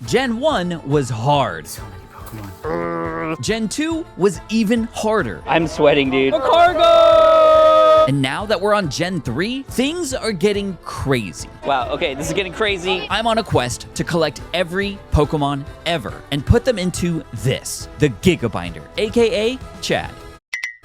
Gen 1 was hard. So many Pokemon. Gen 2 was even harder. I'm sweating, dude. A cargo! And now that we're on Gen 3, things are getting crazy. Wow, okay, this is getting crazy. I'm on a quest to collect every Pokemon ever and put them into this, the Gigabinder, aka Chad.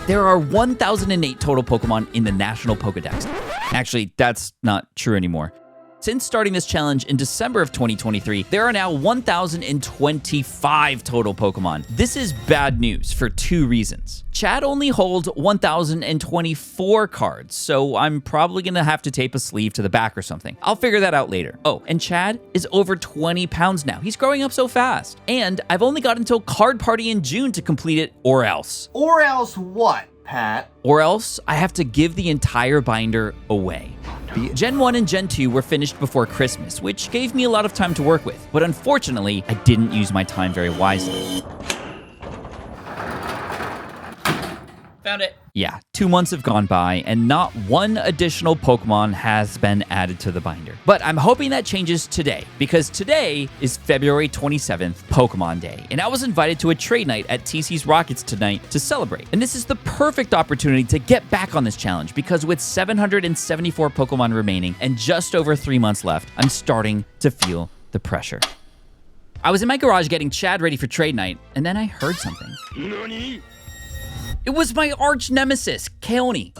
There are 1,008 total Pokemon in the National Pokedex. Actually, that's not true anymore. Since starting this challenge in December of 2023, there are now 1,025 total Pokemon. This is bad news for two reasons. Chad only holds 1,024 cards, so I'm probably gonna have to tape a sleeve to the back or something. I'll figure that out later. Oh, and Chad is over 20 pounds now. He's growing up so fast. And I've only got until Card Party in June to complete it, or else. Or else what, Pat? Or else I have to give the entire binder away. Gen 1 and Gen 2 were finished before Christmas, which gave me a lot of time to work with. But unfortunately, I didn't use my time very wisely. Found it. Yeah, 2 months have gone by, and not one additional Pokemon has been added to the binder. But I'm hoping that changes today, because today is February 27th, Pokemon Day, and I was invited to a trade night at TC's Rockets tonight to celebrate. And this is the perfect opportunity to get back on this challenge, because with 774 Pokemon remaining and just over 3 months left, I'm starting to feel the pressure. I was in my garage getting Chad ready for trade night, and then I heard something. NANI? It was my arch-nemesis, Keone.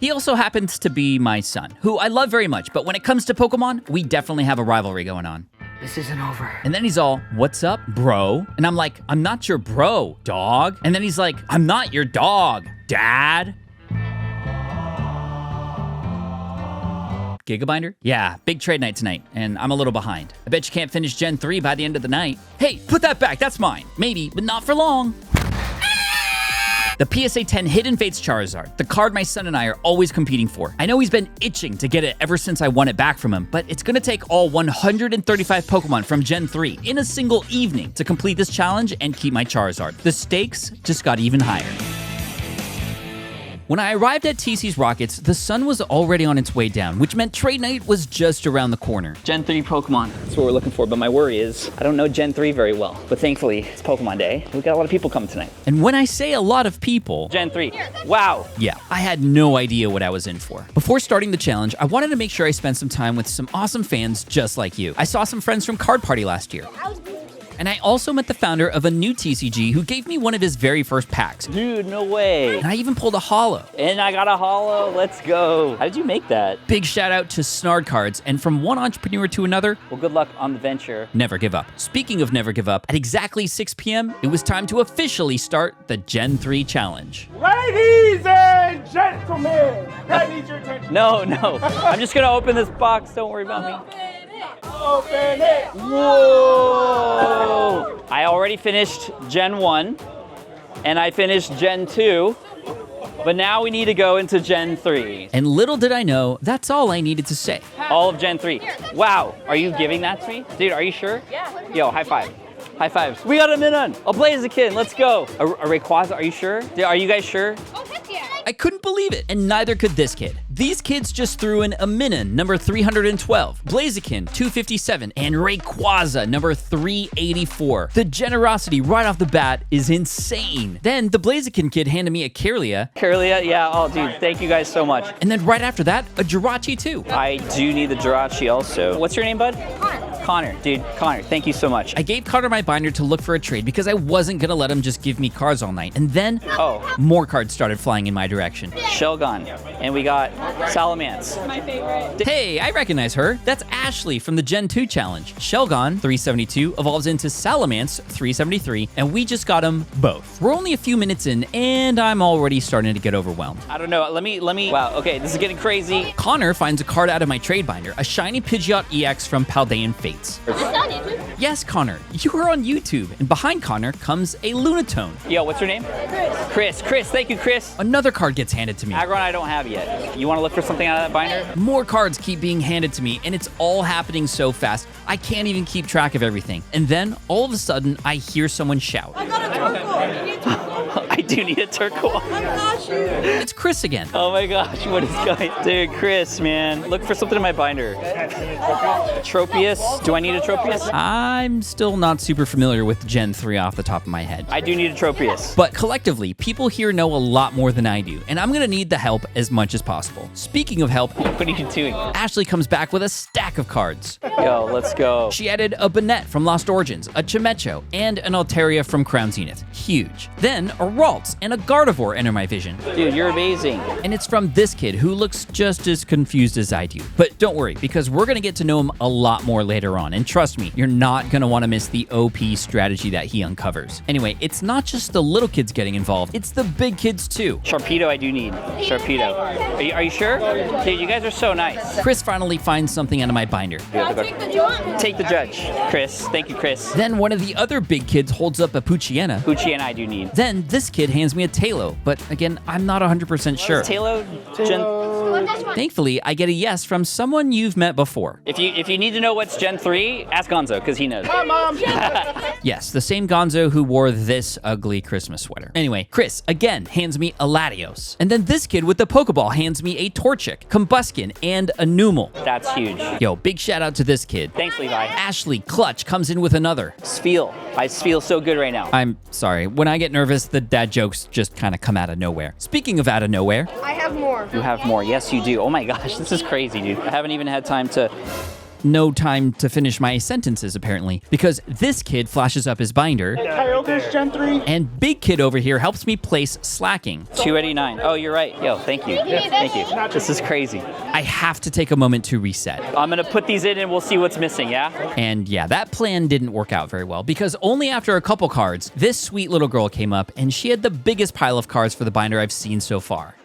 He also happens to be my son, who I love very much, but when it comes to Pokemon, we definitely have a rivalry going on. This isn't over. And then he's all, "What's up, bro?" And I'm like, "I'm not your bro, dog." And then he's like, "I'm not your dog, dad." Gigabinder? Yeah, big trade night tonight, and I'm a little behind. I bet you can't finish Gen 3 by the end of the night. Hey, put that back, that's mine. Maybe, but not for long. The PSA 10 Hidden Fates Charizard, the card my son and I are always competing for. I know he's been itching to get it ever since I won it back from him, but it's gonna take all 135 Pokemon from Gen 3 in a single evening to complete this challenge and keep my Charizard. The stakes just got even higher. When I arrived at TC's Rockets, the sun was already on its way down, which meant trade night was just around the corner. Gen 3 Pokemon. That's what we're looking for, but my worry is I don't know Gen 3 very well. But thankfully, it's Pokemon Day. We got a lot of people coming tonight. And when I say a lot of people... Gen 3. Wow. Yeah, I had no idea what I was in for. Before starting the challenge, I wanted to make sure I spent some time with some awesome fans just like you. I saw some friends from Card Party last year. And I also met the founder of a new TCG who gave me one of his very first packs. Dude, no way. And I even pulled a holo. And I got a holo. Let's go. How did you make that? Big shout out to Snard Cards, and from one entrepreneur to another, Well, good luck on the venture. never give up. Speaking of never give up, at exactly 6 p.m., it was time to officially start the Gen 3 challenge. Ladies and gentlemen, I need your attention. No. I'm just gonna open this box. Don't worry about me. Open it. Whoa! I already finished Gen 1, and I finished Gen 2, but now we need to go into Gen 3. And little did I know, that's all I needed to say. All of Gen 3. Wow, are you giving that to me? Dude, are you sure? Yeah. Yo, high five. High fives. We got a Minun. A Blaziken, let's go. A Rayquaza, are you sure? Are you guys sure? Oh, heck yeah. I couldn't believe it, and neither could this kid. These kids just threw in a Minun, number 312, Blaziken, 257, and Rayquaza, number 384. The generosity right off the bat is insane. Then the Blaziken kid handed me a Kirlia, Kirlia, yeah. Oh, dude, thank you guys so much. and then right after that, a Jirachi too. I do need the Jirachi also. What's your name, bud? Connor, dude, Connor, thank you so much. I gave Carter my binder to look for a trade because I wasn't gonna let him just give me cards all night. And then, more cards started flying in my direction. Shelgon, and we got Salamence. Hey, I recognize her. That's Ashley from the Gen 2 challenge. Shelgon, 372, evolves into Salamence, 373, and we just got them both. We're only a few minutes in, and I'm already starting to get overwhelmed. I don't know, let me, wow, okay, this is getting crazy. Connor finds a card out of my trade binder, a shiny Pidgeot EX from Paldean Fates. Yes, Connor, you are on YouTube, and behind Connor comes a Lunatone. Yo, what's your name? Chris, thank you, Chris. Another card gets handed to me. Aggron I don't have yet. You want to look for something out of that binder? More cards keep being handed to me, and it's all happening so fast, I can't even keep track of everything. And then, all of a sudden, I hear someone shout. I do need a turquoise. I'm not sure. It's Chris again. Oh my gosh, what is going? Dude, Chris, man, look for something in my binder. Tropius? Do I need a Tropius? I'm still not super familiar with Gen 3 off the top of my head. I do need a Tropius. But collectively, people here know a lot more than I do, and I'm gonna need the help as much as possible. Speaking of help, What are you doing? Ashley comes back with a stack of cards. Yo, let's go. She added a Banette from Lost Origins, a Chimecho, and an Altaria from Crown Zenith. Huge. Then a Ralts and a Gardevoir enter my vision. Dude, you're amazing. And it's from this kid who looks just as confused as I do. But don't worry, because we're gonna get to know him a lot more later on. And trust me, you're not gonna wanna miss the OP strategy that he uncovers. Anyway, it's not just the little kids getting involved, it's the big kids too. Sharpedo, I do need. Sharpedo. Are you sure? Dude, you guys are so nice. Chris finally finds something out of my binder. Take the judge, Chris. Thank you, Chris. Then one of the other big kids holds up a Poochyena. Pucci and I do need. Then this kid hands me a Talo, but again, I'm not 100% sure. Talo, Thankfully, I get a yes from someone you've met before. if you need to know what's Gen 3, ask Gonzo, because he knows. Hi, Mom. Yes, the same Gonzo who wore this ugly Christmas sweater. Anyway, Chris again hands me a Latios. And then this kid with the Pokeball hands me a Torchic, Combuskin, and a Numel. That's huge. Yo, big shout out to this kid. Thanks, Levi. Ashley Clutch comes in with another. Sfeel. I feel so good right now. I'm sorry, when I get nervous, the dad jokes just kind of come out of nowhere. Speaking of out of nowhere, I have more. You have more. Yes, you do. Oh my gosh, this is crazy, dude. I haven't even had time to... no time to finish my sentences apparently, because this kid flashes up his binder, Kyogre's Gen 3. and big kid over here helps me place Slacking. 289. Oh, you're right. Yo, thank you. Thank you. This is crazy. I have to take a moment to reset. I'm gonna put these in and we'll see what's missing, yeah? And yeah, that plan didn't work out very well, because only after a couple cards, this sweet little girl came up and she had the biggest pile of cards for the binder I've seen so far.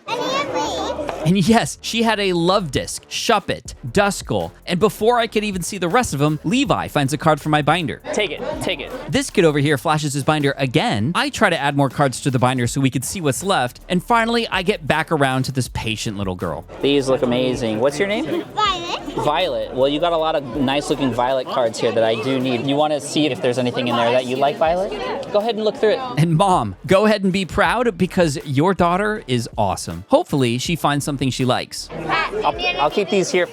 And yes, she had a Love Disc, Shuppet, Duskull, and before I could even see the rest of them, Levi finds a card from my binder. Take it. Take it. This kid over here flashes his binder again. I try to add more cards to the binder so we could see what's left, and finally I get back around to this patient little girl. These look amazing. What's your name? Violet. Violet. Well, you got a lot of nice looking Violet cards here that I do need. You want to see if there's anything in there that you like, Violet? Go ahead and look through it. And Mom, go ahead and be proud because your daughter is awesome. Hopefully she finds something she likes. I'll keep these here.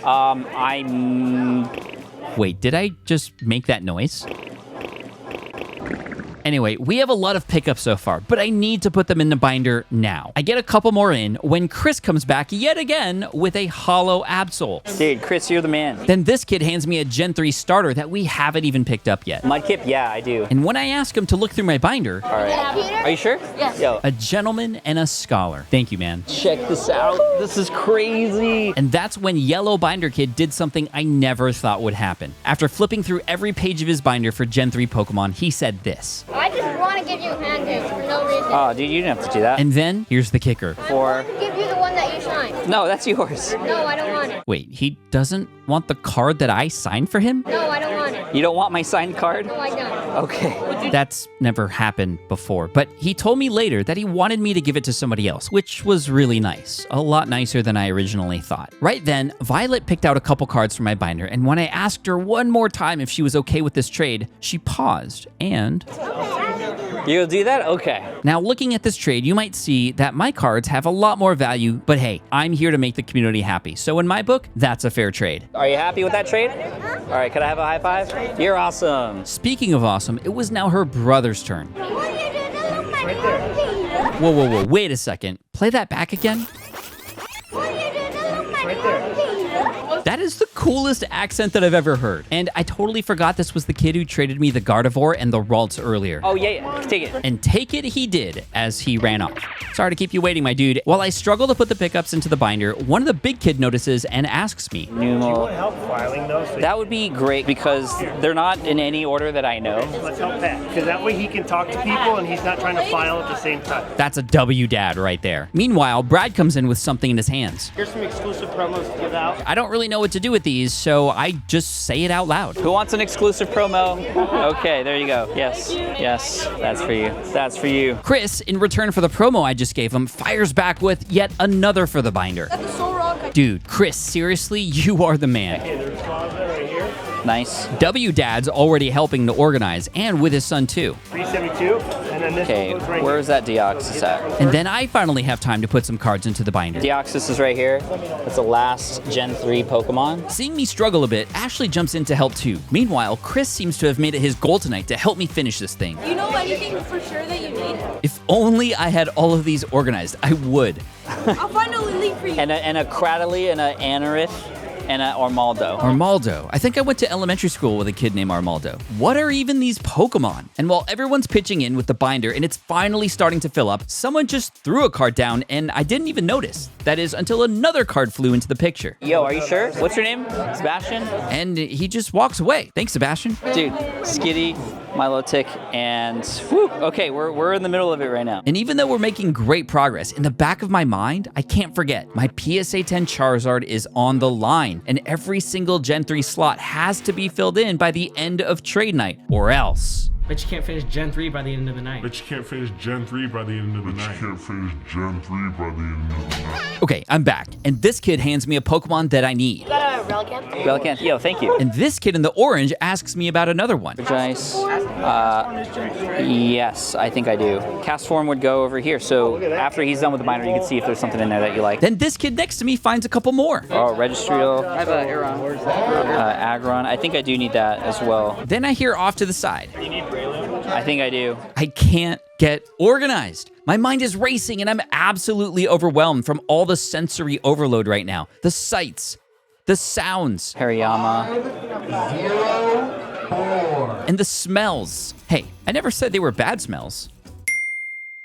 Wait, did I just make that noise? Anyway, we have a lot of pickups so far, but I need to put them in the binder now. I get a couple more in when Chris comes back yet again with a hollow Absol. Dude, Chris, you're the man. Then this kid hands me a Gen 3 starter that we haven't even picked up yet. Mudkip? Yeah, I do. And when I ask him to look through my binder, All right. Are you sure? Yes. Yo, a gentleman and a scholar. Thank you, man. check this out. This is crazy. And that's when Yellow Binder Kid did something I never thought would happen. After flipping through every page of his binder for Gen 3 Pokemon, he said this. I just want to give you handouts for no reason. Oh, dude, you didn't have to do that. And then, here's the kicker. I want to give you the one that you signed. No, that's yours. No, I don't want it. Wait, he doesn't want the card that I signed for him? No, I don't want it. You don't want my signed card? No, I don't. Okay. That's never happened before, but he told me later that he wanted me to give it to somebody else, which was really nice. A lot nicer than I originally thought. Right then, Violet picked out a couple cards from my binder, and when I asked her one more time if she was okay with this trade, she paused, and... You'll do that? Okay. Now, looking at this trade, you might see that my cards have a lot more value, but hey, I'm here to make the community happy. So in my book, that's a fair trade. Are you happy with that trade? All right, could I have a high five? You're awesome. Speaking of awesome, it was now her brother's turn. What are you doing to look like monkey? Whoa, whoa, whoa, wait a second. Play that back again. What are you doing to look like monkey? That is the coolest accent that I've ever heard. And I totally forgot this was the kid who traded me the Gardevoir and the Ralts earlier. Oh, yeah, take it. And take it he did as he ran off. Sorry to keep you waiting, my dude. While I struggle to put the pickups into the binder, one of the big kid notices and asks me, Numal. Help filing those. That would be great because they're not in any order that I know. Let's help Pat, because that way he can talk to people and he's not trying to file at the same time. that's a W dad right there. Meanwhile, Brad comes in with something in his hands. Here's some exclusive promos to give out. I don't really know what to do with these, so I just say it out loud. Who wants an exclusive promo? Okay, there you go. Yes, yes, that's for you. That's for you. Chris, in return for the promo I just gave him, fires back with yet another for the binder. That's a soul rock. Dude, Chris, seriously, you are the man. Okay, there's closet right here. Nice. W Dad's already helping to organize, and with his son too. 372. And then this Okay, one goes right where's that Deoxys at? And then I finally have time to put some cards into the binder. Deoxys is right here. That's the last Gen 3 Pokemon. Seeing me struggle a bit, Ashley jumps in to help too. Meanwhile, Chris seems to have made it his goal tonight to help me finish this thing. You know anything for sure that you need? If only I had all of these organized, I would. I'll find a link for you. And a Cradily and a Anorith and a Armaldo. Armaldo. I think I went to elementary school with a kid named Armaldo. What are even these Pokemon? And while everyone's pitching in with the binder and it's finally starting to fill up, someone just threw a card down and I didn't even notice. That is until another card flew into the picture. Yo, are you sure? What's your name? Sebastian? And he just walks away. Thanks, Sebastian. Dude, Skitty, Milotic, and whew, okay, we're in the middle of it right now. And even though we're making great progress, in the back of my mind, I can't forget, my PSA 10 Charizard is on the line, and every single Gen 3 slot has to be filled in by the end of trade night, or else. Bet you can't finish Gen 3 by the end of the night. Bet you can't finish Gen 3 by the end of the night. Okay, I'm back, and this kid hands me a Pokemon that I need. Got a Relicanth? Relicanth, yo, thank you. And this kid in the orange asks me about another one. Dice. Yes, I think I do. Cast form would go over here, so after he's done with the binder, you can see if there's something in there that you like. Then this kid next to me finds a couple more. Oh, Registreal. I have a Aeron. Where's that? Aggron. I think I do need that as well. Then I hear off to the side. I think I do. I can't get organized. My mind is racing and I'm absolutely overwhelmed from all the sensory overload right now. The sights, the sounds, Hariyama. and the smells. Hey, I never said they were bad smells.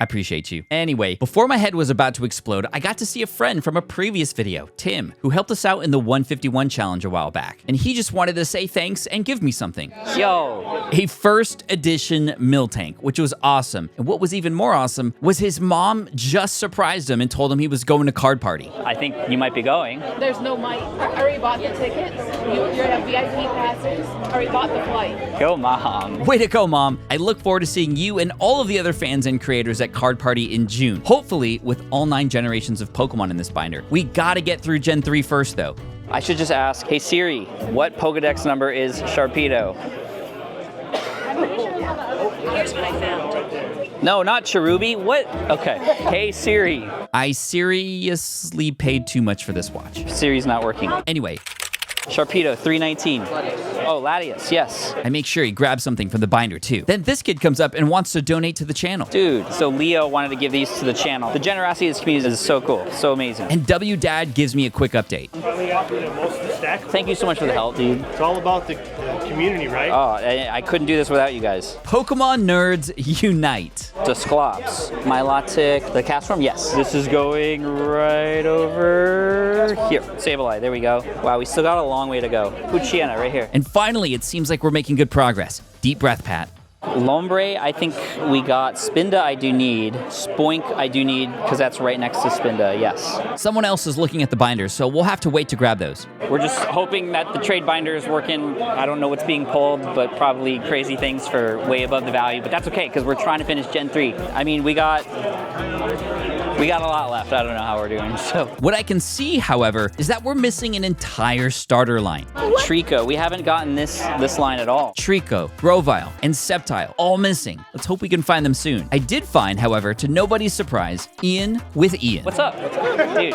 I appreciate you. Anyway, before my head was about to explode, I got to see a friend from a previous video, Tim, who helped us out in the 151 challenge a while back. And he just wanted to say thanks and give me something. Yo. A first edition Miltank, which was awesome. And what was even more awesome was his mom just surprised him and told him he was going to Card Party. I think you might be going. There's no mic. I already bought the tickets. You have VIP passes. I already bought the flight. Go, Mom. Way to go, Mom. I look forward to seeing you and all of the other fans and creators at Card Party in June. Hopefully with all 9 generations of Pokemon in this binder. We gotta get through Gen 3 first though. I should just ask, hey Siri, what Pokedex number is Sharpedo? Here's what I found. No, not Cherubi. What? Okay. Hey Siri. I seriously paid too much for this watch. Siri's not working. Anyway, Sharpedo, 319. Oh, Latias, yes. I make sure he grabs something from the binder too. Then this kid comes up and wants to donate to the channel. Dude, so Leo wanted to give these to the channel. The generosity of this community is so cool, so amazing. And W Dad gives me a quick update. Finally got rid of most of the stack. Thank you so much for the help, dude. It's all about the community, right? Oh, I couldn't do this without you guys. Pokemon nerds unite. Dusclops, Milotic, the cast form, yes. This is going right over here. Sableye, there we go. Wow, we still got a long way to go. Poochyena, right here. And finally, it seems like we're making good progress. Deep breath, Pat. Lombre, I think we got. Spinda, I do need. Spoink, I do need, because that's right next to Spinda, yes. Someone else is looking at the binders, so we'll have to wait to grab those. We're just hoping that the trade binder is working. I don't know what's being pulled, but probably crazy things for way above the value. But that's okay, because we're trying to finish Gen 3. I mean, we got a lot left. I don't know how we're doing, so. What I can see, however, is that we're missing an entire starter line. Trico, we haven't gotten this line at all. Trico, Grovyle, and Sceptile, all missing. Let's hope we can find them soon. I did find, however, to nobody's surprise, Ian with Ian. What's up? Dude,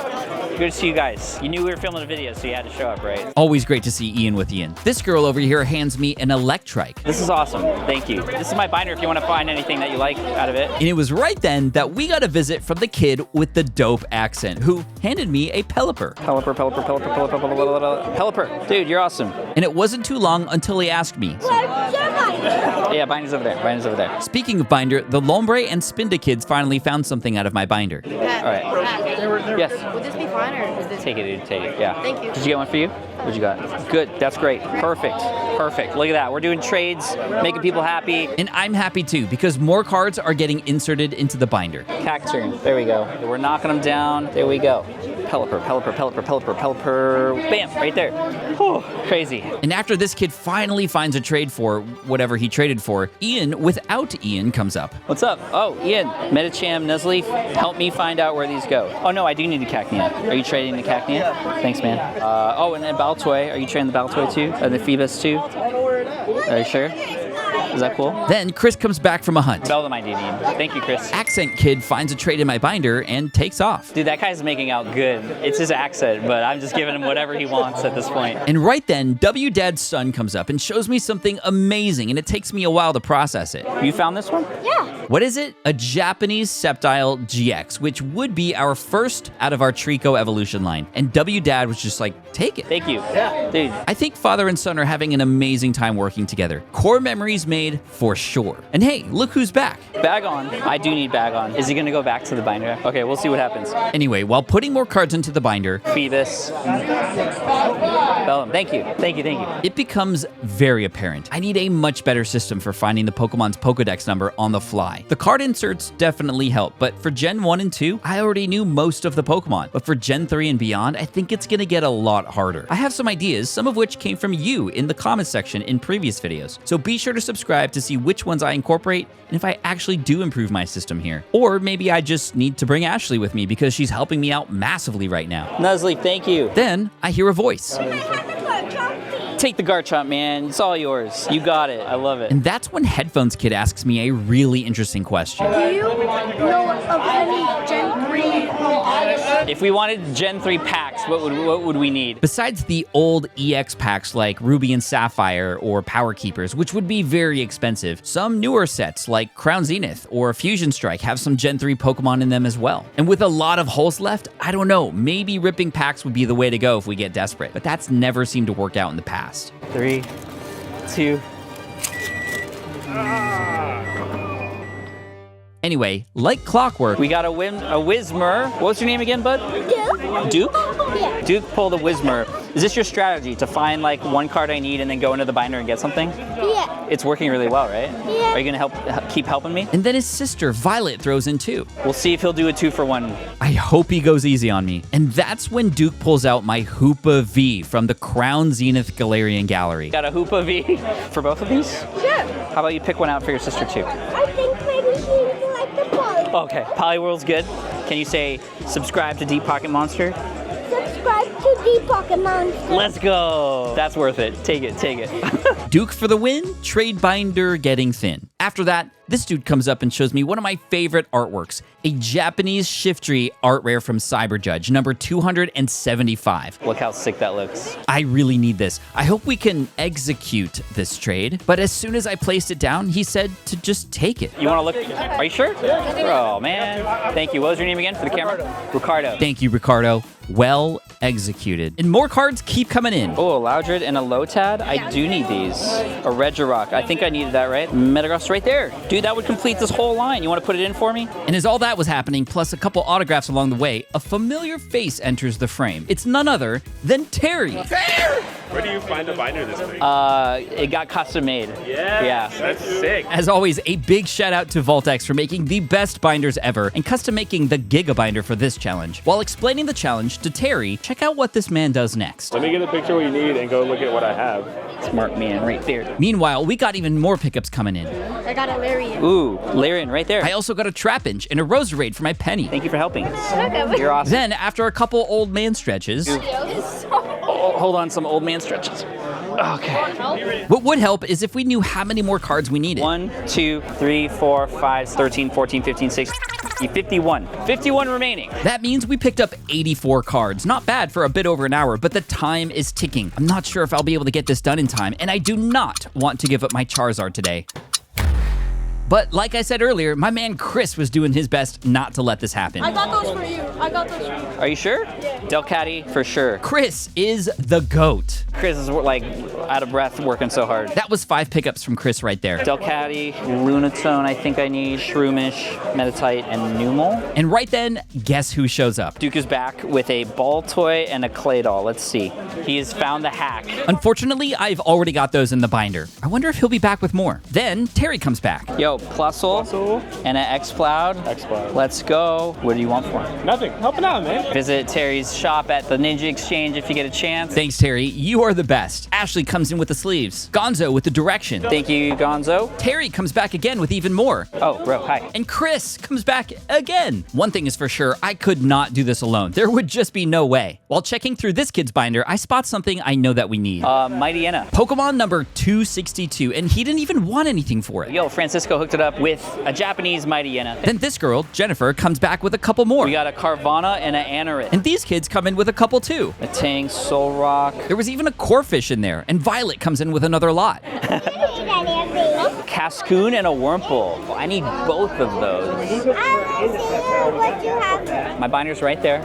good to see you guys. You knew we were filming a video, so you had to show up, right? Always great to see Ian with Ian. This girl over here hands me an Electrike. This is awesome. Thank you. This is my binder if you want to find anything that you like out of it. And it was right then that we got a visit from the kid with the dope accent who handed me a Pelipper. Pelipper. Dude, you're awesome. And it wasn't too long until he asked me. Yeah, binder's over there. Speaking of binder, the Lombre and Spinda kids finally found something out of my binder. All right. Yes. Would this be fine or is this? Take it, dude. Take it. Yeah. Thank you. Did you get one for you? What you got? Good. That's great. Perfect. Look at that. We're doing trades, making people happy. And I'm happy too, because more cards are getting inserted into the binder. Cacturne. There we go. We're knocking them down. There we go. Pelipper. Bam, right there. Whew, crazy. And after this kid finally finds a trade for whatever he traded for, Ian without Ian comes up. What's up? Oh, Ian, Medicham, Nuzleaf, help me find out where these go. Oh no, I do need a Cacnea. Are you trading the Cacnea? Thanks, man. Oh, and then Baltoy. Are you trading the Baltoy too? Or the Phoebus too? Are you sure? Is that cool? Then Chris comes back from a hunt. Beldum I do need. Thank you, Chris. Accent Kid finds a trade in my binder and takes off. Dude, that guy's making out good. It's his accent, but I'm just giving him whatever he wants at this point. And right then, W Dad's son comes up and shows me something amazing, and it takes me a while to process it. You found this one? Yeah. What is it? A Japanese Sceptile GX, which would be our first out of our Trico evolution line. And W Dad was just like, take it. Thank you. Yeah. Dude. I think father and son are having an amazing time working together. Core memories made for sure. And hey, look who's back. Bag on. I do need bag on. Is he gonna go back to the binder? Okay, we'll see what happens. Anyway, while putting more cards into the binder, Phoebus. Bellum. Thank you. Thank you. Thank you. it becomes very apparent. I need a much better system for finding the Pokemon's Pokedex number on the fly. The card inserts definitely help, but for Gen 1 and 2, I already knew most of the Pokemon. But for Gen 3 and beyond, I think it's gonna get a lot harder. I have some ideas, some of which came from you in the comments section in previous videos. So be sure to subscribe to see which ones I incorporate and if I actually do improve my system here. Or maybe I just need to bring Ashley with me because she's helping me out massively right now. Nuzleaf, thank you. Then I hear a voice. Take the Garchomp, man. It's all yours. You got it. I love it. And that's when Headphones Kid asks me a really interesting question. Do you know of any Gen 3 items? If we wanted Gen 3 packs, what would we need? Besides the old EX packs like Ruby and Sapphire or Power Keepers, which would be very expensive, some newer sets like Crown Zenith or Fusion Strike have some Gen 3 Pokemon in them as well. And with a lot of holes left, I don't know, maybe ripping packs would be the way to go if we get desperate, but that's never seemed to work out in the past. 3, 2. Anyway, like clockwork, We got a Whismur. What's your name again, bud? Duke? Yeah. Duke pulled a Whismur. Is this your strategy, to find like one card I need and then go into the binder and get something? Yeah. It's working really well, right? Yeah. Are you gonna keep helping me? and then his sister Violet throws in too. We'll see if he'll do a 2-for-1. I hope he goes easy on me. And that's when Duke pulls out my Hoopa V from the Crown Zenith Galarian Gallery. Got a Hoopa V for both of these? Sure. How about you pick one out for your sister too? I think maybe she like the poly. Okay, Poliwhirl's good. Can you say subscribe to Deep Pocket Monster? Subscribe to the Pokemon. Let's go. That's worth it. Take it. Take it. Duke for the win, trade binder getting thin. After that, this dude comes up and shows me one of my favorite artworks, a Japanese Shiftry art rare from Cyberjudge, number 275. Look how sick that looks. I really need this. I hope we can execute this trade, but as soon as I placed it down, he said to just take it. You want to look? Are you sure? Oh, man. Thank you. What was your name again for the camera? Ricardo. Thank you, Ricardo. Well executed. And more cards keep coming in. Oh, a Loudred and a Lotad. I do need these. A Regirock. I think I needed that, right? Metagross right there. Dude, that would complete this whole line. You want to put it in for me? And as all that was happening, plus a couple autographs along the way, a familiar face enters the frame. It's none other than Terry. Where do you find a binder this big? It got custom made. Yeah. That's sick. As always, a big shout out to Voltex for making the best binders ever and custom making the Gigabinder for this challenge. While explaining the challenge to Terry, check out what this man does next. Let me get a picture of what you need and go look at what I have. Smart man right there. Meanwhile, we got even more pickups coming in. I got a Larian. Ooh, Larian right there. I also got a Trapinch and a Roserade for my penny. Thank you for helping. Okay. You're awesome. Then, after a couple old man stretches, Oh, hold on, some old man stretches. Okay. what would help is if we knew how many more cards we needed. 1, 2, 3, 4, 5, 13, 14, 15, 16, 51. 51 remaining. That means we picked up 84 cards. Not bad for a bit over an hour, but the time is ticking. I'm not sure if I'll be able to get this done in time, and I do not want to give up my Charizard today. But like I said earlier, my man Chris was doing his best not to let this happen. I got those for you. I got those for you. Are you sure? Yeah. Delcatty, for sure. Chris is the GOAT. Chris is like out of breath working so hard. That was 5 pickups from Chris right there. Delcatty, Lunatone, I think I need, Shroomish, Metatite, and Numel. And right then, guess who shows up? Duke is back with a ball toy and a clay doll. Let's see. He has found the hack. Unfortunately, I've already got those in the binder. I wonder if he'll be back with more. Then, Terry comes back. Yo, go. Plusle and an X-Cloud. X-Cloud. Let's go. What do you want for him? Nothing. Helping out, man. Visit Terry's shop at the Ninja Exchange if you get a chance. Thanks, Terry. You are the best. Ashley comes in with the sleeves. Gonzo with the direction. Thank you, Gonzo. Terry comes back again with even more. Oh, bro, hi. And Chris comes back again. One thing is for sure, I could not do this alone. There would just be no way. While checking through this kid's binder, I spot something I know that we need. Mighty Enna. Pokemon number 262, and he didn't even want anything for it. Yo, Francisco hooked it up with a Japanese Mighty Enna. Then this girl, Jennifer, comes back with a couple more. We got a Carvana and an Anorith. And these kids come in with a couple too. A Tang, Solrock. There was even a Corphish in there, and Violet comes in with another lot. Cascoon and a Wurmple. I need both of those. What you have? My binder's right there.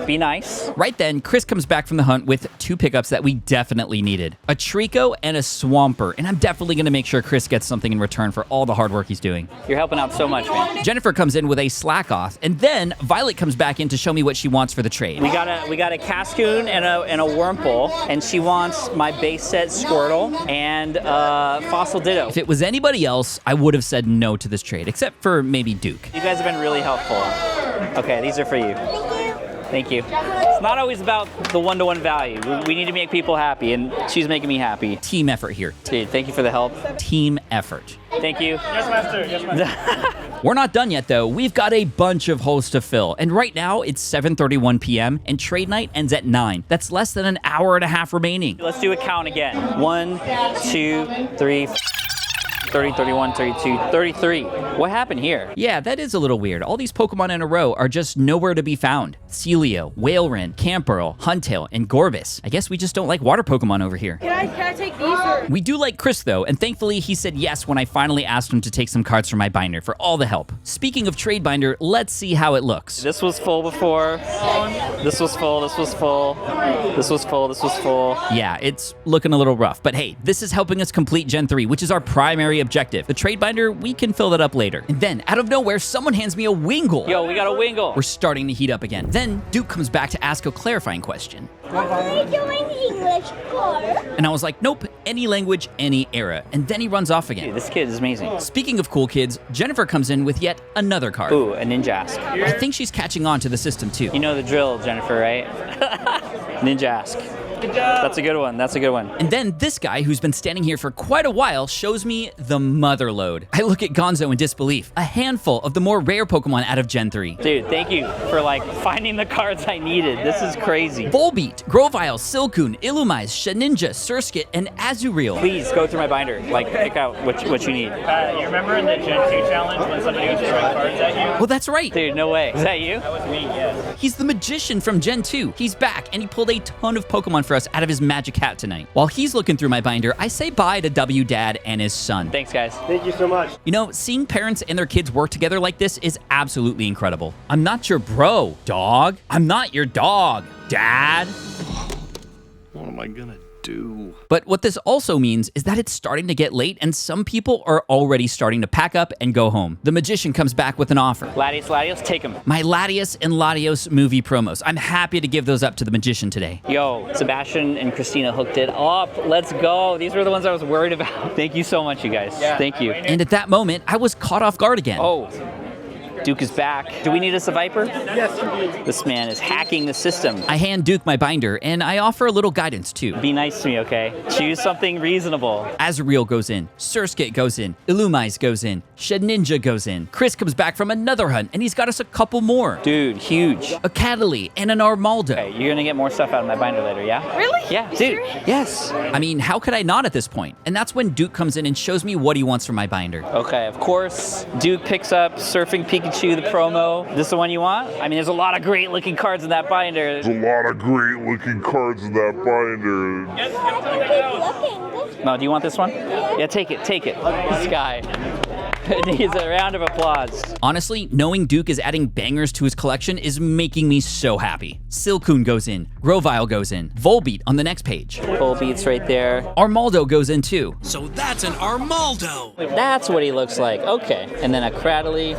Be nice. Right then, Chris comes back from the hunt with two pickups that we definitely needed. A Trico and a Swampert, and I'm definitely going to make sure Chris gets something in return for all the hard work he's doing. You're helping out so much, man. Jennifer comes in with a Slackoth, and then Violet comes back in to show me what she wants for the trade. We got a Cascoon and a Wurmple, and she wants my base set Squirtle and Fossil Ditto. If it was anybody else, I would have said no to this trade, except for maybe Duke. You guys have been really helpful. Okay, these are for you. Thank you. It's not always about the one-to-one value. We need to make people happy, and she's making me happy. Team effort here. Dude, thank you for the help. Team effort. Thank you. Yes, master. Yes, master. We're not done yet, though. We've got a bunch of holes to fill, and right now it's 7:31 p.m., and trade night ends at 9. That's less than an hour and a half remaining. Let's do a count again. 1, 2, 3, 30, 31, 32, 33. What happened here? Yeah, that is a little weird. All these Pokemon in a row are just nowhere to be found. Celio, Whaleren, Camperl, Huntail, and Gorbis. I guess we just don't like water Pokemon over here. Can I take these? Or? We do like Chris, though, and thankfully he said yes when I finally asked him to take some cards from my binder for all the help. Speaking of trade binder, let's see how it looks. This was full before. This was full, this was full. This was full, this was full. Yeah, it's looking a little rough, but hey, this is helping us complete Gen 3, which is our primary objective. The trade binder, we can fill that up later. And then, out of nowhere, someone hands me a Wingull. Yo, we got a Wingull. We're starting to heat up again. Then, Duke comes back to ask a clarifying question. Are we doing English course? And I was like, nope, any language, any era. And then he runs off again. Dude, this kid is amazing. Speaking of cool kids, Jennifer comes in with yet another card. Ooh, a Ninjask. I think she's catching on to the system too. You know the drill, Jennifer, right? Ninjask. That's a good one. That's a good one. And then this guy, who's been standing here for quite a while, shows me the mother load. I look at Gonzo in disbelief. A handful of the more rare Pokemon out of Gen 3. Dude, thank you for finding the cards I needed. This is crazy. Volbeat, Grovyle, Silcoon, Illumise, Shedinja, Surskit, and Azurill. Please go through my binder. Pick out what you need. You remember in the Gen 2 challenge when somebody was throwing cards at you? Well, that's right. Dude, no way. Is that you? That was me, yes. He's the magician from Gen 2. He's back, and he pulled a ton of Pokemon for us out of his magic hat tonight. While he's looking through my binder, I say bye to W Dad and his son. Thanks, guys. Thank you so much. You know, seeing parents and their kids work together like this is absolutely incredible. I'm not your bro, dog. I'm not your dog, Dad. What am I gonna do? But what this also means is that it's starting to get late and some people are already starting to pack up and go home. The magician comes back with an offer. Latios, take them. My Latios and Latios movie promos. I'm happy to give those up to the magician today. Yo, Sebastian and Christina hooked it up. Let's go. These were the ones I was worried about. Thank you so much, you guys. Yeah. Thank you. And at that moment, I was caught off guard again. Oh, Duke is back. Do we need a Viper? Yes, you did. This man is hacking the system. I hand Duke my binder, and I offer a little guidance, too. Be nice to me, okay? Choose something reasonable. Azurill goes in, Surskit goes in, Illumise goes in, Shedinja goes in. Chris comes back from another hunt, and he's got us a couple more. Dude, huge. A Cataly and an Armaldo. Okay, you're gonna get more stuff out of my binder later, yeah? Really? Yeah, You dude. serious? Yes. I mean, how could I not at this point? And that's when Duke comes in and shows me what he wants from my binder. Okay, of course, Duke picks up Surfing Pikachu, the promo. This the one you want? I mean, there's a lot of great looking cards in that binder. There's a lot of great looking cards in that binder. Keep looking. No, do you want this one? Yeah, take it, take it. This guy needs a round of applause. Honestly, knowing Duke is adding bangers to his collection is making me so happy. Silcoon goes in, Grovyle goes in, Volbeat on the next page. Full beats right there. Armaldo goes in too. So that's an Armaldo. That's what he looks like. Okay. And then a Cradley.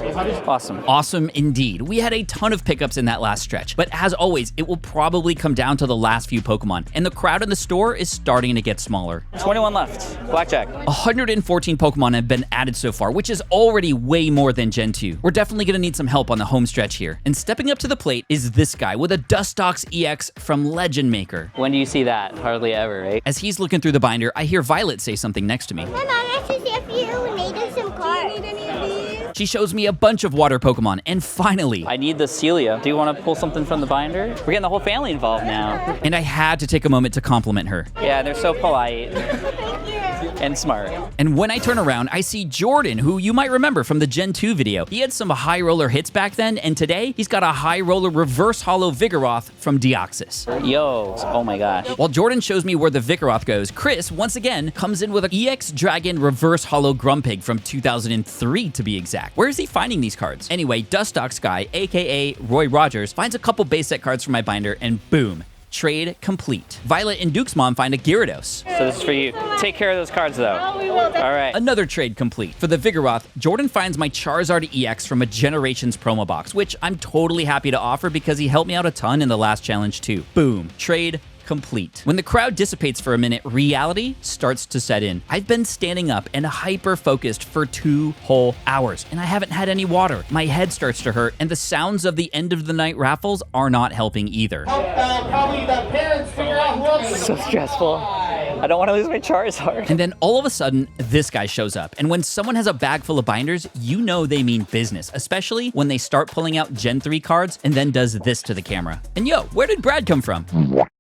Awesome. Awesome indeed. We had a ton of pickups in that last stretch, but as always, it will probably come down to the last few Pokemon, and the crowd in the store is starting to get smaller. 21 left. Blackjack. 114 Pokemon have been added so far, which is is already way more than Gen 2. We're definitely gonna need some help on the home stretch here. And stepping up to the plate is this guy with a Dustox EX from Legend Maker. When do you see that? Hardly ever, right? As he's looking through the binder, I hear Violet say something next to me. Mom, I want to see if you needed some cards. Do you need any of these? She shows me a bunch of water Pokemon, and finally, I need the Celia. Do you want to pull something from the binder? We're getting the whole family involved now. and I had to take a moment to compliment her. Yeah, they're so polite Thank you. and smart. And when I turn around, I see Jordan, who you might remember from the Gen 2 video. He had some high roller hits back then, and today he's got a high roller reverse hollow Vigoroth from Deoxys. Yo, oh my gosh. While Jordan shows me where the Vigoroth goes, Chris, once again, comes in with an EX Dragon reverse hollow Grumpig from 2003 to be exact. Where is he finding these cards? Anyway, Dustox guy, aka Roy Rogers, finds a couple base set cards from my binder, and boom. Trade complete. Violet and Duke's mom find a Gyarados. So this is for you. Take care of those cards, though. Oh, we will. All right. Another trade complete. For the Vigoroth, Jordan finds my Charizard EX from a Generations promo box, which I'm totally happy to offer because he helped me out a ton in the last challenge too. Boom. Trade complete. When the crowd dissipates for a minute, reality starts to set in. I've been standing up and hyper-focused for 2 whole hours, and I haven't had any water. My head starts to hurt, and the sounds of the end of the night raffles are not helping either. Probably the parents figure out who else. So stressful. I don't want to lose my Charizard. And then all of a sudden, this guy shows up. And when someone has a bag full of binders, you know they mean business, especially when they start pulling out Gen 3 cards and then does this to the camera. And yo, where did Brad come from?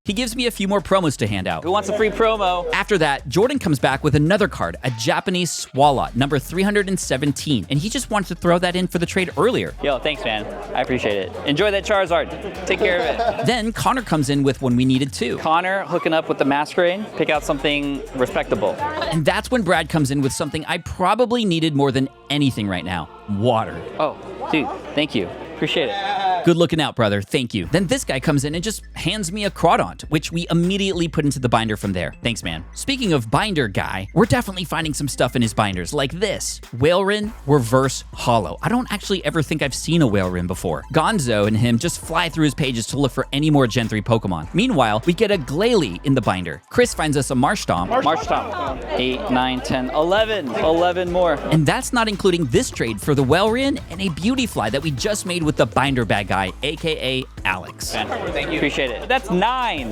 He gives me a few more promos to hand out. Who wants a free promo? After that, Jordan comes back with another card, a Japanese Swalot, number 317, and he just wanted to throw that in for the trade earlier. Yo, thanks, man. I appreciate it. Enjoy that Charizard. Take care of it. Then Connor comes in with one we needed too. Connor hooking up with the Masquerade. Pick out something respectable. And that's when Brad comes in with something I probably needed more than anything right now. Water. Oh, dude, thank you. Appreciate it. Good looking out, brother. Thank you. Then this guy comes in and just hands me a Crawdont, which we immediately put into the binder from there. Thanks, man. Speaking of binder guy, we're definitely finding some stuff in his binders, like this. Whalrin Reverse Hollow. I don't actually ever think I've seen a Whalrin before. Gonzo and him just fly through his pages to look for any more Gen 3 Pokemon. Meanwhile, we get a Glalie in the binder. Chris finds us a Marshtomp. Marshtomp. 8, 9, 10, 11. 11 more. And that's not including this trade for the Whalrin and a Beautyfly that we just made with the binder bag guy, aka Alex. Thank you. Appreciate it. That's 9.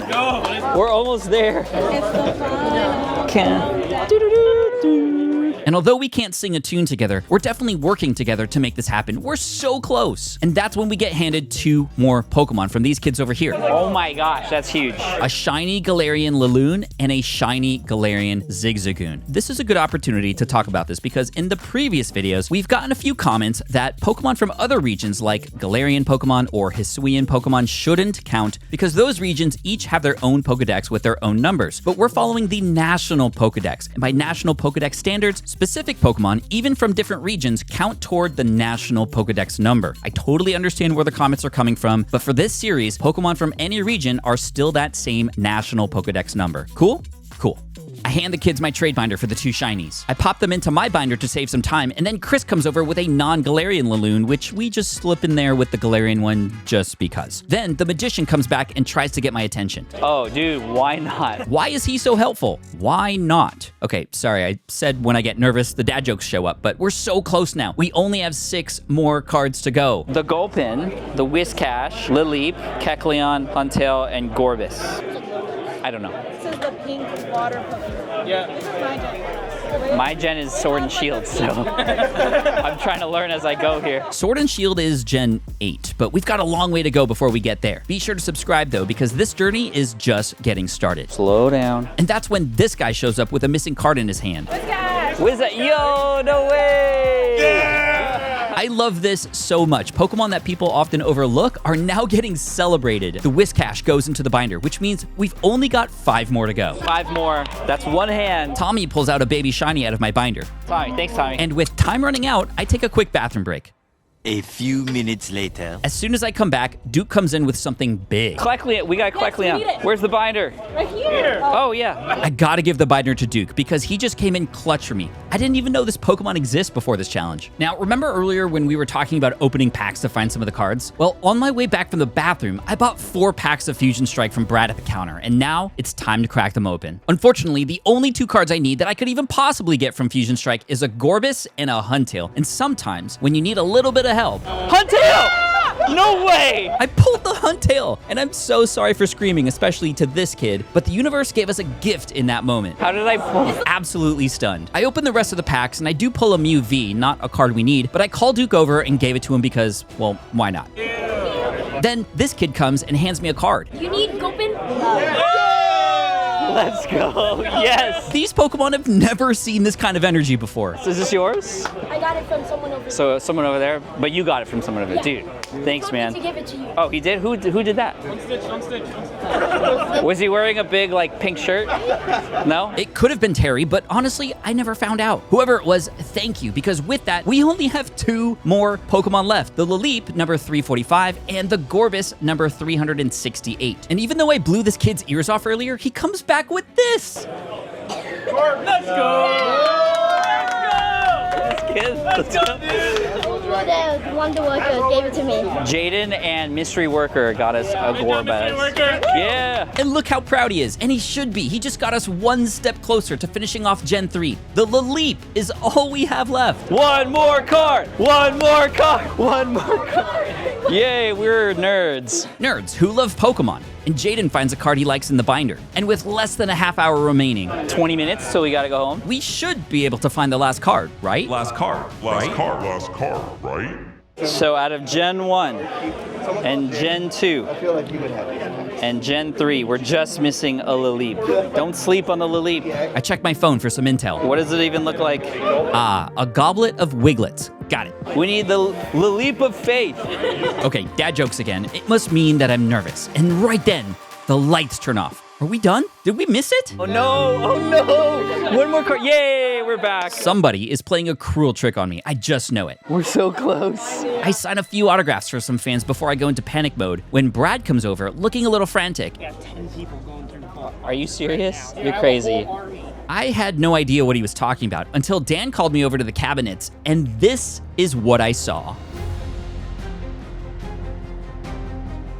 We're almost there. And although we can't sing a tune together, we're definitely working together to make this happen. We're so close. And that's when we get handed 2 more Pokemon from these kids over here. Oh my gosh, that's huge. A shiny Galarian Laloon and a shiny Galarian Zigzagoon. This is a good opportunity to talk about this because in the previous videos, we've gotten a few comments that Pokemon from other regions like Galarian Pokemon or Hisuian Pokemon shouldn't count because those regions each have their own Pokedex with their own numbers. But we're following the national Pokedex. And by national Pokedex standards, specific Pokemon, even from different regions, count toward the national Pokedex number. I totally understand where the comments are coming from, but for this series, Pokemon from any region are still that same national Pokedex number. Cool? Cool. I hand the kids my trade binder for the 2 shinies. I pop them into my binder to save some time, and then Chris comes over with a non-Galarian Laloon, which we just slip in there with the Galarian one just because. Then the Magician comes back and tries to get my attention. Oh, dude, why not? Why is he so helpful? Why not? Okay, sorry, I said when I get nervous, the dad jokes show up, but we're so close now. We only have 6 more cards to go. The Gulpin, the Whiscash, Lileep, Kecleon, Huntail, and Gorbis. I don't know. This is the pink water Pokemon. Yeah. My gen is Sword and Shield, so I'm trying to learn as I go here. Sword and Shield is Gen 8, but we've got a long way to go before we get there. Be sure to subscribe, though, because this journey is just getting started. Slow down. And that's when this guy shows up with a missing card in his hand. What's that? Yo, no way! Yeah! I love this so much. Pokemon that people often overlook are now getting celebrated. The Whiscash goes into the binder, which means we've only got 5 more to go. 5 more. That's 1 hand. Tommy pulls out a baby shiny out of my binder. Tommy, thanks, Tommy. And with time running out, I take a quick bathroom break. A few minutes later. As soon as I come back, Duke comes in with something big. Collect Leon. We gotta collect Leon. Where's the binder? Right here. Oh, yeah. I gotta give the binder to Duke because he just came in clutch for me. I didn't even know this Pokemon exists before this challenge. Now, remember earlier when we were talking about opening packs to find some of the cards? Well, on my way back from the bathroom, I bought 4 packs of Fusion Strike from Brad at the counter, and now it's time to crack them open. Unfortunately, the only 2 cards I need that I could even possibly get from Fusion Strike is a Gorbis and a Huntail. And sometimes, when you need a little bit of help, Huntail! No way! I pulled the Huntail, and I'm so sorry for screaming, especially to this kid, but the universe gave us a gift in that moment. How did I pull? Absolutely stunned. I opened the rest of the packs, and I do pull a Mew V, not a card we need, but I called Duke over and gave it to him because, well, why not? Then this kid comes and hands me a card. You need Gopin? Let's go. Yes. These Pokemon have never seen this kind of energy before. So is this yours? I got it from someone over there. So someone over there, but you got it from someone over there. Dude, thanks, man. To give it to you. Oh, he did? Who did that? Was he wearing a big, like, pink shirt? No? It could have been Terry, but honestly, I never found out. Whoever it was, thank you, because with that, we only have 2 more Pokemon left. The Laleep, number 345, and the Gorbis, number 368. And even though I blew this kid's ears off earlier, he comes back with this. Let's go! Let's go! The Wonder Worker gave it to me. Jaden and Mystery Worker got us a Gorbis. Yeah! And look how proud he is, and he should be. He just got us 1 step closer to finishing off Gen 3. The Laleep is all we have left. One more card! One more card! One more card! Yay, we're nerds. Nerds who love Pokemon. And Jaden finds a card he likes in the binder. And with less than a half hour remaining, 20 minutes, so we gotta go home. we should be able to find the last card, right? Last card, right? So out of Gen 1 and Gen 2 and Gen 3, we're just missing a Laleep. Don't sleep on the Laleep. I checked my phone for some intel. What does it even look like? Ah, a goblet of Wiglets. Got it. We need the Laleep of Faith. Okay, dad jokes again. It must mean that I'm nervous. And right then, the lights turn off. Are we done? Did we miss it? Oh no, oh no. One more card. Yay, we're back. Somebody is playing a cruel trick on me. I just know it. We're so close. I sign a few autographs for some fans before I go into panic mode when Brad comes over looking a little frantic. Are you serious? You're crazy. I had no idea what he was talking about until Dan called me over to the cabinets, and this is what I saw.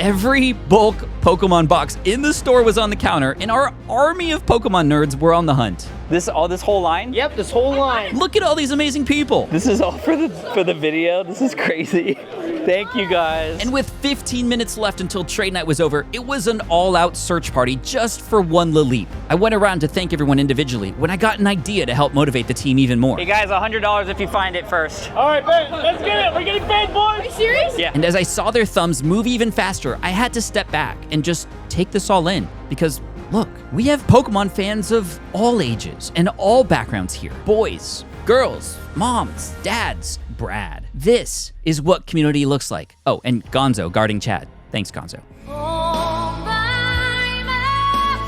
Every bulk Pokemon box in the store was on the counter, and our army of Pokemon nerds were on the hunt. This whole line? Yep, this whole line. Look at all these amazing people. This is all for the video. This is crazy. Thank you guys. And with 15 minutes left until trade night was over, it was an all-out search party just for one Laleep. I went around to thank everyone individually when I got an idea to help motivate the team even more. Hey guys, $100 if you find it first. All right, Ben, let's get it. We're getting paid, boys. Are you serious? Yeah. And as I saw their thumbs move even faster, I had to step back and just take this all in because look, we have Pokemon fans of all ages and all backgrounds here. Boys, girls, moms, dads, Brad. This is what community looks like. Oh, and Gonzo guarding Chad. Thanks, Gonzo.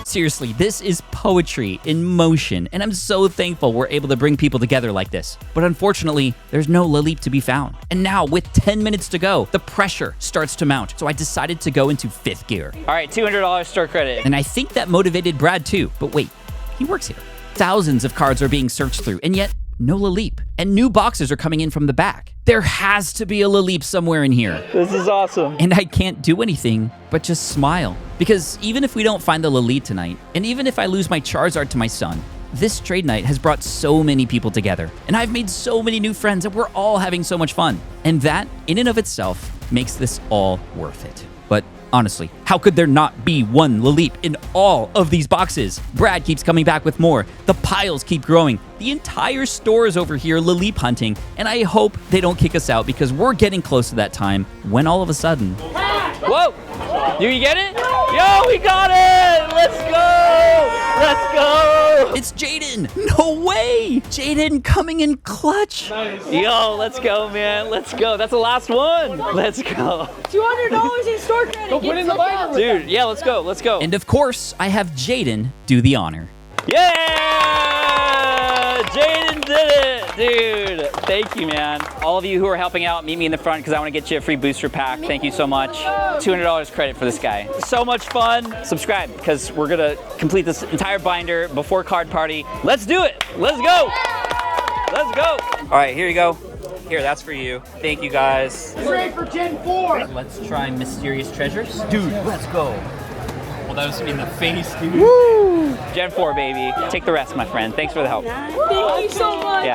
Seriously, this is poetry in motion, and I'm so thankful we're able to bring people together like this. But unfortunately, there's no Laleep to be found. And now, with 10 minutes to go, the pressure starts to mount, so I decided to go into 5th gear. All right, $200 store credit. And I think that motivated Brad too, but wait, he works here. Thousands of cards are being searched through, and yet, no Laleep. And new boxes are coming in from the back. There has to be a Laleep somewhere in here. This is awesome. And I can't do anything but just smile. Because even if we don't find the Laleep tonight, and even if I lose my Charizard to my son, this trade night has brought so many people together. And I've made so many new friends, and we're all having so much fun. And that, in and of itself, makes this all worth it. But honestly, how could there not be one Laleep in all of these boxes? Brad keeps coming back with more. The piles keep growing. The entire store is over here Laleep hunting, and I hope they don't kick us out because we're getting close to that time when all of a sudden... Whoa! Do you get it? Yo, we got it! Let's go! Let's go! It's Jaden! No way! Jaden coming in clutch! Yo, let's go, man. Let's go. That's the last one. Let's go. $200 in store credit. Go put in the binder. Dude, yeah, let's go. Let's go. And of course, I have Jaden do the honor. Yeah! Jaden did it, dude. Thank you, man. All of you who are helping out, meet me in the front because I want to get you a free booster pack. Thank you so much. $200 credit for this guy. So much fun. Subscribe because we're going to complete this entire binder before card party. Let's do it. Let's go. Let's go. All right, here you go. Here, that's for you. Thank you, guys. Trade for Gen 4. Let's try mysterious treasures. Dude, let's go. Well, that was in the face, dude. Woo! Gen 4, baby. Take the rest, my friend. Thanks for the help. Thank you so much. Yeah.